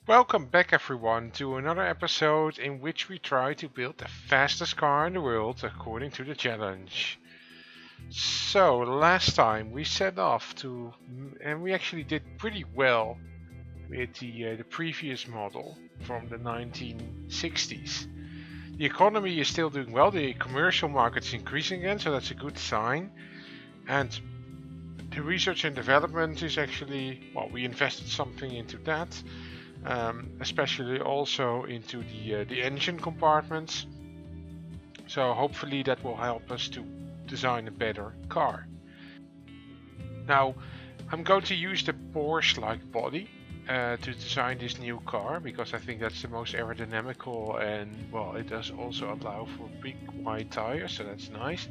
Welcome back everyone to another episode in which we try to build the fastest car in the world according to the challenge. So last time we set off to, and we actually did pretty well with the previous model from the 1960s. The economy is still doing well, the commercial market is increasing again, so that's a good sign. And the research and development is actually, well, we invested something into that. Especially also into the engine compartments. So hopefully that will help us to design a better car. Now I'm going to use the Porsche-like body to design this new car because I think that's the most aerodynamical, and well, it does also allow for big wide tires, so that's nice.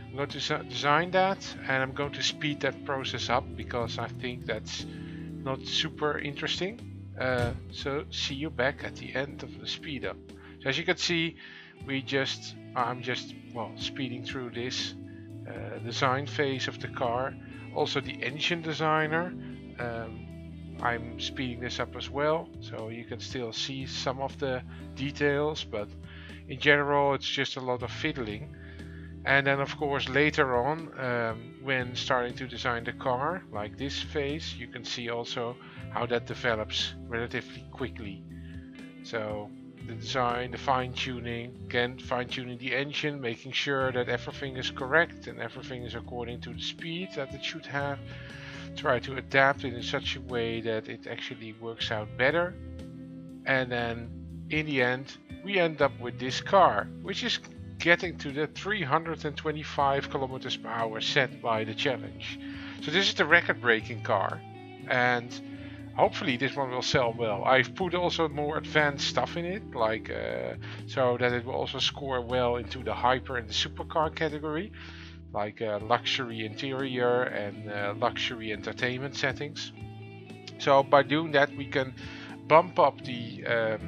I'm going to design that, and I'm going to speed that process up because I think that's not super interesting. So see you back at the end of the speed up. So as you can see, I'm just speeding through this design phase of the car. Also the engine designer, I'm speeding this up as well, so you can still see some of the details, but in general it's just a lot of fiddling. And then of course later on, when starting to design the car, like this phase, you can see also how that develops relatively quickly. So the design, the fine-tuning, again fine-tuning the engine, making sure that everything is correct and everything is according to the speed that it should have. Try to adapt it in such a way that it actually works out better. And then in the end, we end up with this car, which is getting to the 325 kilometers per hour set by the challenge. So this is the record-breaking car, and hopefully this one will sell well. I've put also more advanced stuff in it, like so that it will also score well into the hyper and the supercar category, like luxury interior and luxury entertainment settings. So by doing that, we can bump up the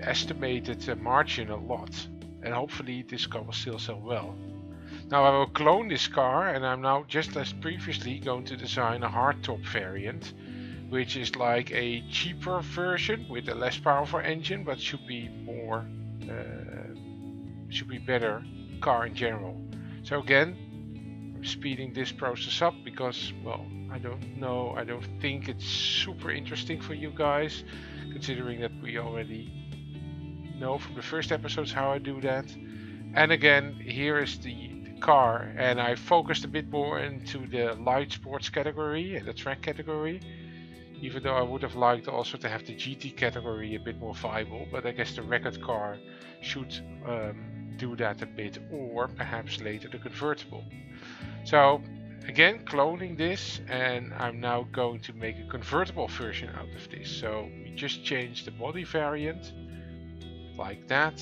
estimated margin a lot, and hopefully this car will still sell well. Now I will clone this car, and I'm now, just as previously, going to design a hardtop variant, which is like a cheaper version with a less powerful engine, but should be better car in general. So again, I'm speeding this process up because, well, I don't think it's super interesting for you guys, considering that we already know from the first episodes how I do that. And again, here is the car, and I focused a bit more into the light sports category and the track category, even though I would have liked also to have the GT category a bit more viable, but I guess the record car should do that a bit, or perhaps later the convertible. So again, cloning this, and I'm now going to make a convertible version out of this. So we just changed the body variant like that.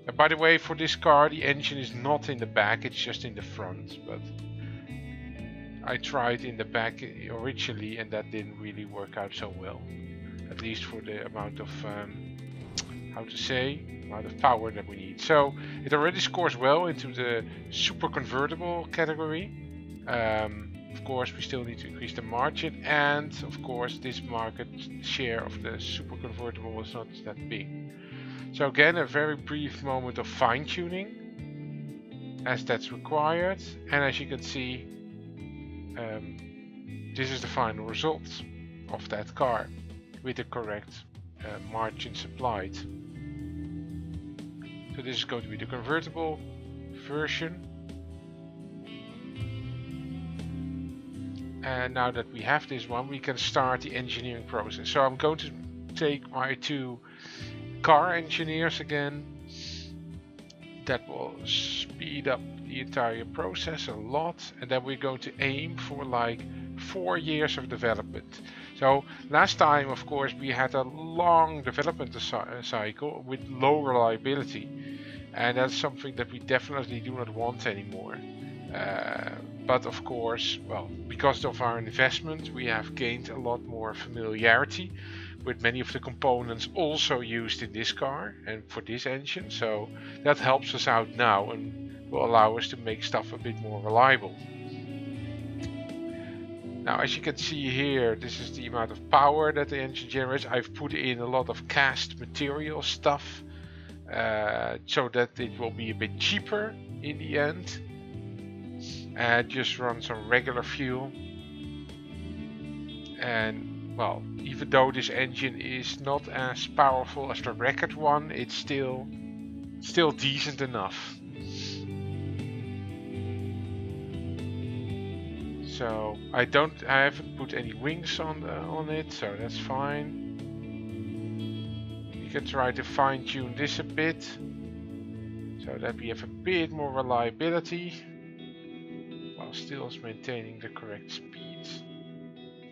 And by the way, for this car, the engine is not in the back, it's just in the front, but I tried in the back originally and that didn't really work out so well, at least for the amount of amount of power that we need. So it already scores well into the super convertible category. Of course, we still need to increase the margin, and of course this market share of the super convertible is not that big. So again, a very brief moment of fine-tuning as that's required, and as you can see, this is the final result of that car with the correct margin supplied. So this is going to be the convertible version. And now that we have this one, we can start the engineering process. So I'm going to take my two car engineers again. That will speed up the entire process a lot, and then we're going to aim for like 4 years of development. So last time, of course, we had a long development cycle with low reliability, and that's something that we definitely do not want anymore. But of course, well, because of our investment, we have gained a lot more familiarity with many of the components also used in this car and for this engine. So that helps us out now and will allow us to make stuff a bit more reliable. Now, as you can see here, this is the amount of power that the engine generates. I've put in a lot of cast material stuff so that it will be a bit cheaper in the end. Just run some regular fuel. And well, even though this engine is not as powerful as the record one, it's still decent enough. So I haven't put any wings on it, so that's fine. You can try to fine tune this a bit so that we have a bit more reliability while still maintaining the correct speed.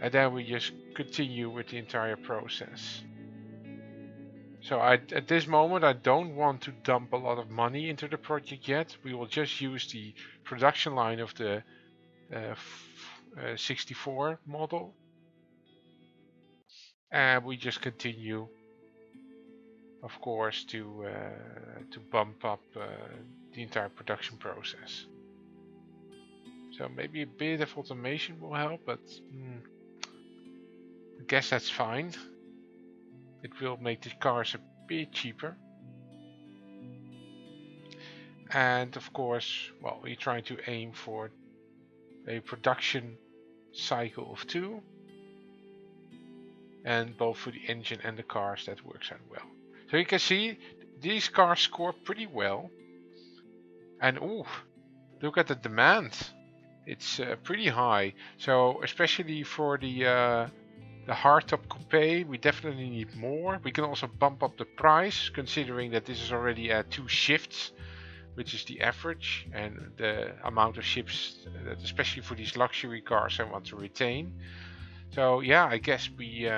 And then we just continue with the entire process. So at this moment I don't want to dump a lot of money into the project yet. We will just use the production line of the 64 model, and we just continue, of course, to bump up the entire production process. So maybe a bit of automation will help, but I guess that's fine. It will make the cars a bit cheaper. And of course, well, we're trying to aim for a production cycle of 2, and both for the engine and the cars that works out well. So you can see these cars score pretty well, and look at the demand, it's pretty high. So especially for the hardtop coupe, we definitely need more. We can also bump up the price, considering that this is already at 2 shifts, which is the average, and the amount of shifts that, especially for these luxury cars, I want to retain. So yeah, I guess we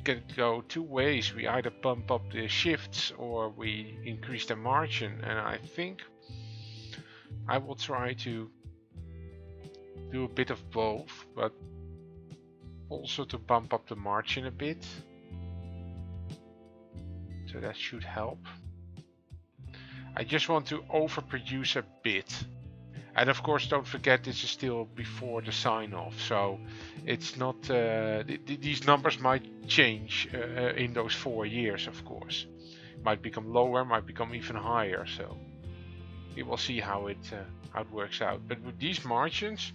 can go 2 ways. We either bump up the shifts or we increase the margin, and I think I will try to do a bit of both, but also to bump up the margin a bit. So that should help. I just want to overproduce a bit. And of course, don't forget, this is still before the sign off, so it's not these numbers might change in those 4 years, of course. Might become lower, might become even higher, so we will see how it works out. But with these margins,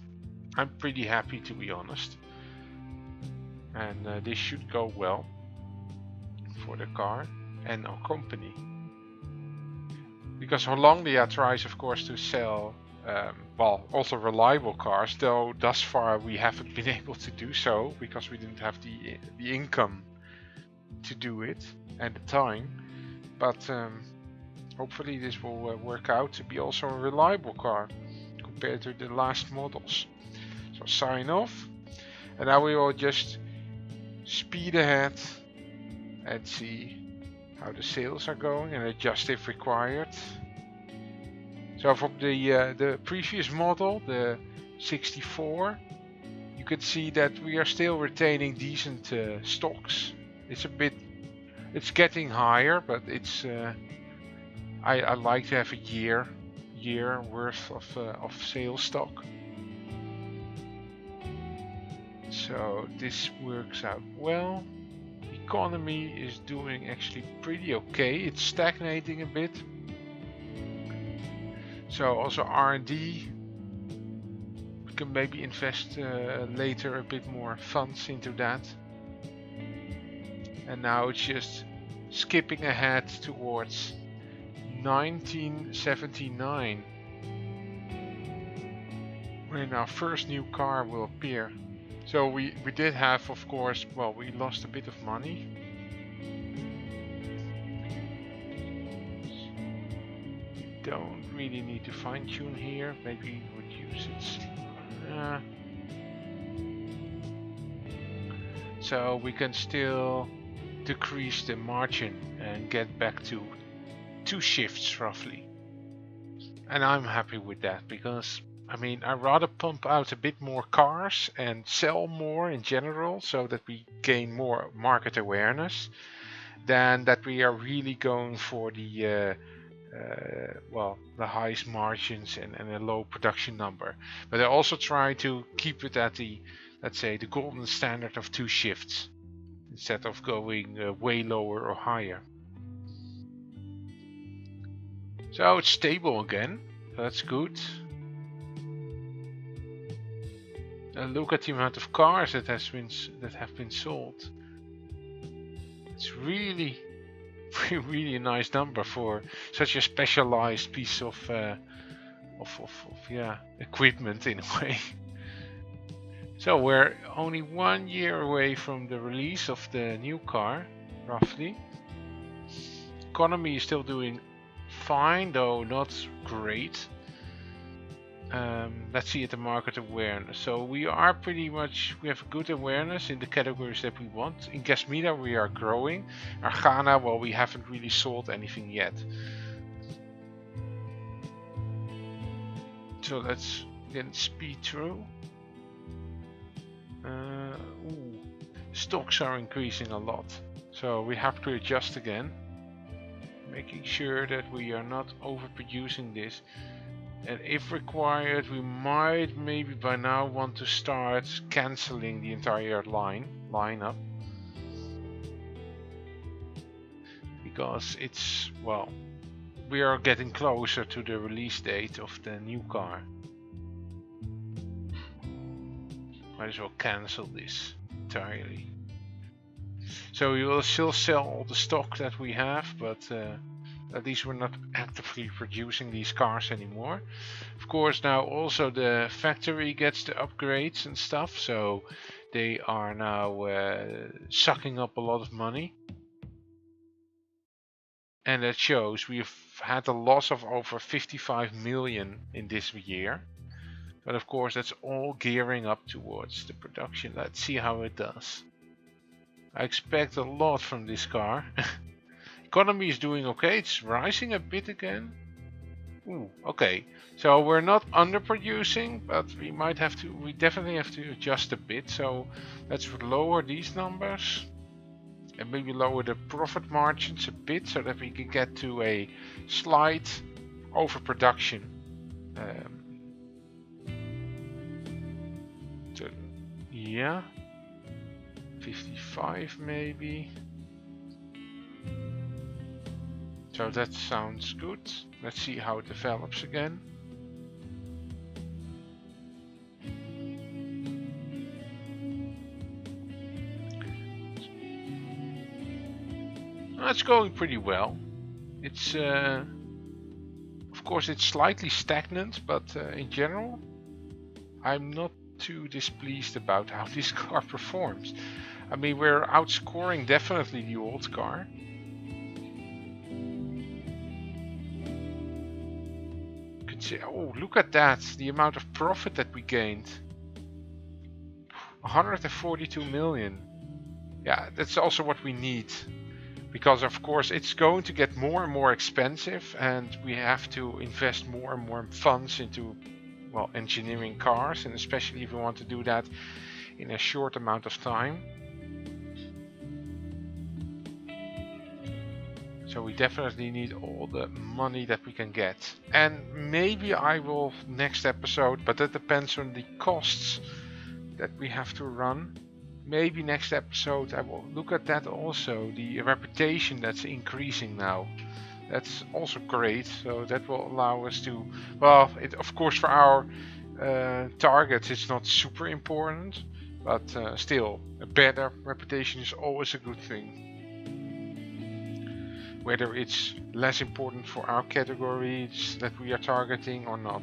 I'm pretty happy, to be honest. And this should go well for the car and our company. Because Hollandia tries, of course, to sell well, also reliable cars, though thus far we haven't been able to do so because we didn't have the income to do it and the time. But hopefully this will work out to be also a reliable car compared to the last models. So sign off, and now we will just speed ahead and see how the sales are going and adjust if required. So from the previous model, the 64, you can see that we are still retaining decent stocks. It's getting higher, but it's I like to have a year worth of sales stock. So this works out well. Economy is doing actually pretty okay. It's stagnating a bit. So also R&D, we can maybe invest later a bit more funds into that. And now it's just skipping ahead towards 1979, when our first new car will appear. So we did have, of course, well, we lost a bit of money. Don't really need to fine tune here, maybe reduce it. So we can still decrease the margin and get back to 2 shifts roughly. And I'm happy with that because, I mean, I'd rather pump out a bit more cars and sell more in general so that we gain more market awareness than that we are really going for the well, the highest margins and a low production number. But I also try to keep it at the let's say, the golden standard of 2 shifts instead of going way lower or higher. So it's stable again. That's good. And look at the amount of cars that have been sold. It's really, really a nice number for such a specialized piece of equipment in a way. So we're only 1 year away from the release of the new car, roughly. Economy is still doing fine, though not great. Let's see at the market awareness. So we have a good awareness in the categories that we want. In Gasmina we are growing. Argana, well, we haven't really sold anything yet. So let's again speed through. Stocks are increasing a lot, so we have to adjust again, making sure that we are not overproducing this. And if required, we might maybe by now want to start canceling the entire lineup, because it's, well, we are getting closer to the release date of the new car. Might as well cancel this entirely. So we will still sell all the stock that we have, but at least we're not actively producing these cars anymore. Of course, now also the factory gets the upgrades and stuff, so they are now sucking up a lot of money. And that shows we've had a loss of over 55 million in this year. But of course, that's all gearing up towards the production. Let's see how it does. I expect a lot from this car. Economy is doing okay. It's rising a bit again. Ooh, okay. So we're not underproducing, but we definitely have to adjust a bit. So let's lower these numbers and maybe lower the profit margins a bit so that we can get to a slight overproduction. Yeah, 55 maybe. So that sounds good. Let's see how it develops again. It's going pretty well. It's of course it's slightly stagnant, but in general I'm not too displeased about how this car performs. I mean, we're outscoring definitely the old car. You can see, oh, look at that, the amount of profit that we gained. 142 million. Yeah, that's also what we need. Because of course it's going to get more and more expensive, and we have to invest more and more funds into, well, engineering cars, and especially if we want to do that in a short amount of time. So we definitely need all the money that we can get. And maybe I will next episode, but that depends on the costs that we have to run. Maybe next episode I will look at that also, the reputation that's increasing now. That's also great, so that will allow us to, well, of course for our targets it's not super important, but still, a better reputation is always a good thing. Whether it's less important for our categories that we are targeting or not.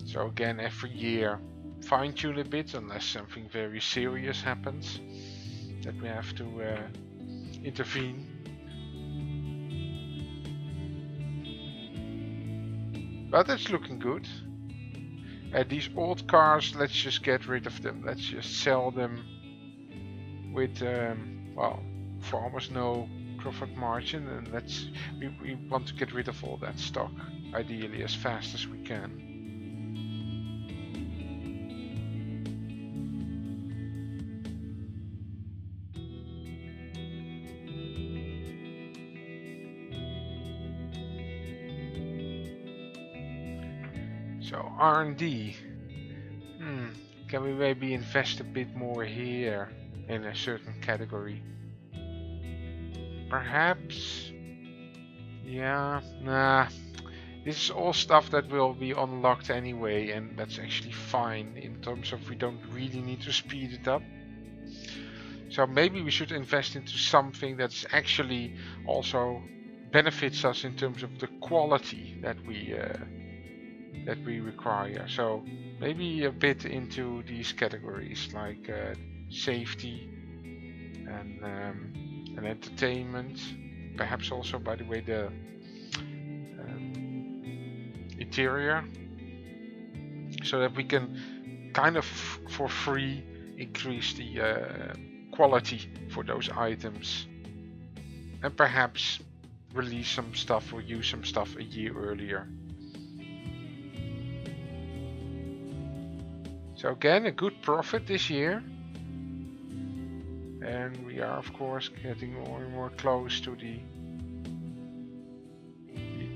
So again, every year fine-tune a bit, unless something very serious happens that we have to intervene. But it's looking good. These old cars, let's just get rid of them. Let's just sell them with, well, for almost no profit margin. And we want to get rid of all that stock, ideally as fast as we can. So So R&D. Can we maybe invest a bit more here in a certain category? Perhaps. Yeah, nah. This is all stuff that will be unlocked anyway, and that's actually fine in terms of we don't really need to speed it up. So maybe we should invest into something that's actually also benefits us in terms of the quality that we require. So maybe a bit into these categories like safety and entertainment. Perhaps also, by the way, the interior, so that we can kind of for free increase the quality for those items, and perhaps release some stuff or use some stuff a year earlier. So again, a good profit this year, and we are of course getting more and more close to the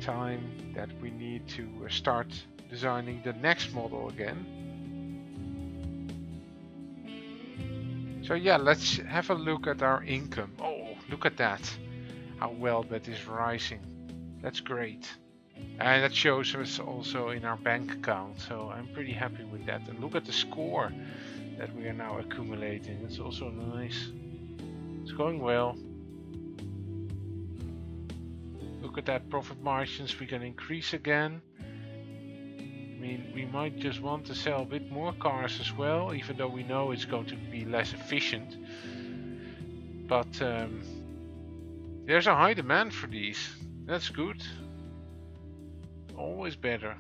time that we need to start designing the next model again. So yeah, let's have a look at our income. Oh, look at that, how well that is rising. That's great. And that shows us also in our bank account, so I'm pretty happy with that. And look at the score that we are now accumulating. It's also nice. It's going well. Look at that, profit margins we can increase again. I mean, we might just want to sell a bit more cars as well, even though we know it's going to be less efficient. But there's a high demand for these. That's good. Always better.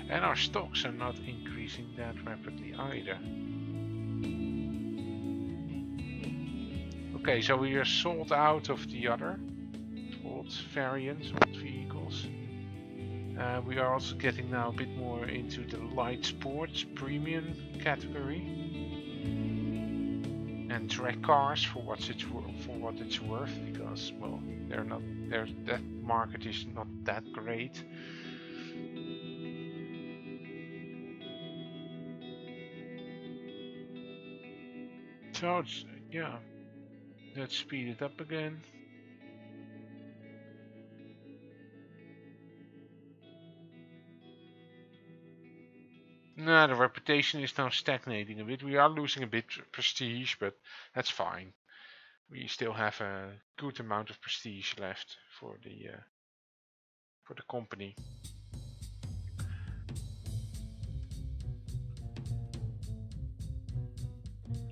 And our stocks are not increasing that rapidly either. Okay, so we are sold out of the other old variants, old vehicles. We are also getting now a bit more into the light sports premium category and track cars for what it's worth, because well, that market is not that great. So it's, yeah, let's speed it up again. Nah, the reputation is now stagnating a bit. We are losing a bit prestige, but that's fine. We still have a good amount of prestige left for the company.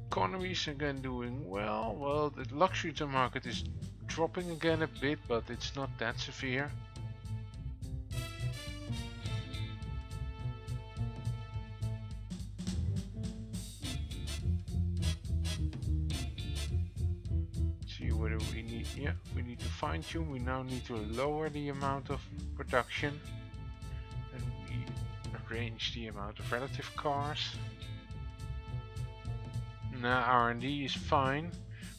Economy is again doing well. Well, the luxury market is dropping again a bit, but it's not that severe. We need, yeah, we need to fine tune. We now need to lower the amount of production, and we arrange the amount of relative cars. Now R&D is fine.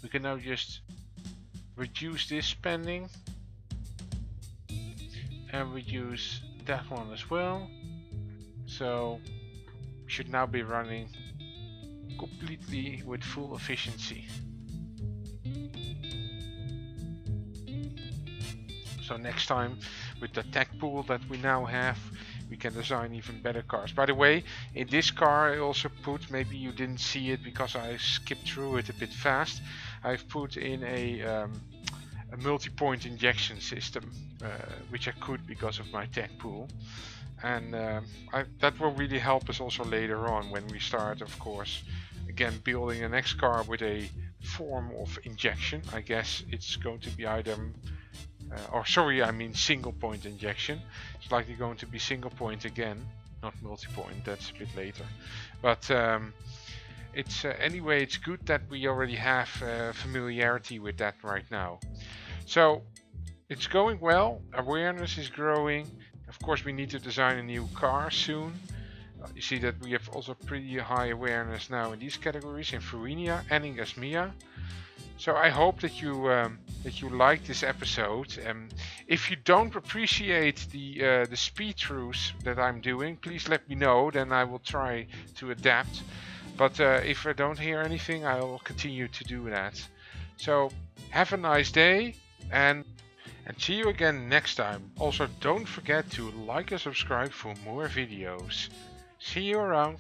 We can now just reduce this spending and reduce that one as well. So we should now be running completely with full efficiency. So next time, with the tech pool that we now have, we can design even better cars. By the way, in this car I also put, maybe you didn't see it because I skipped through it a bit fast, I've put in a multi-point injection system, which I could because of my tech pool. And that will really help us also later on when we start, of course, again building the next car with a form of injection. I guess it's going to be either single point injection. It's likely going to be single point again, not multi-point. That's a bit later. But it's anyway, it's good that we already have familiarity with that right now. So it's going well. Awareness is growing. Of course, we need to design a new car soon. You see that we have also pretty high awareness now in these categories, in Florinia and in Gasmia. So I hope that you liked this episode. If you don't appreciate the speed throughs that I'm doing, please let me know, then I will try to adapt. But if I don't hear anything, I will continue to do that. So have a nice day, and see you again next time. Also, don't forget to like and subscribe for more videos. See you around.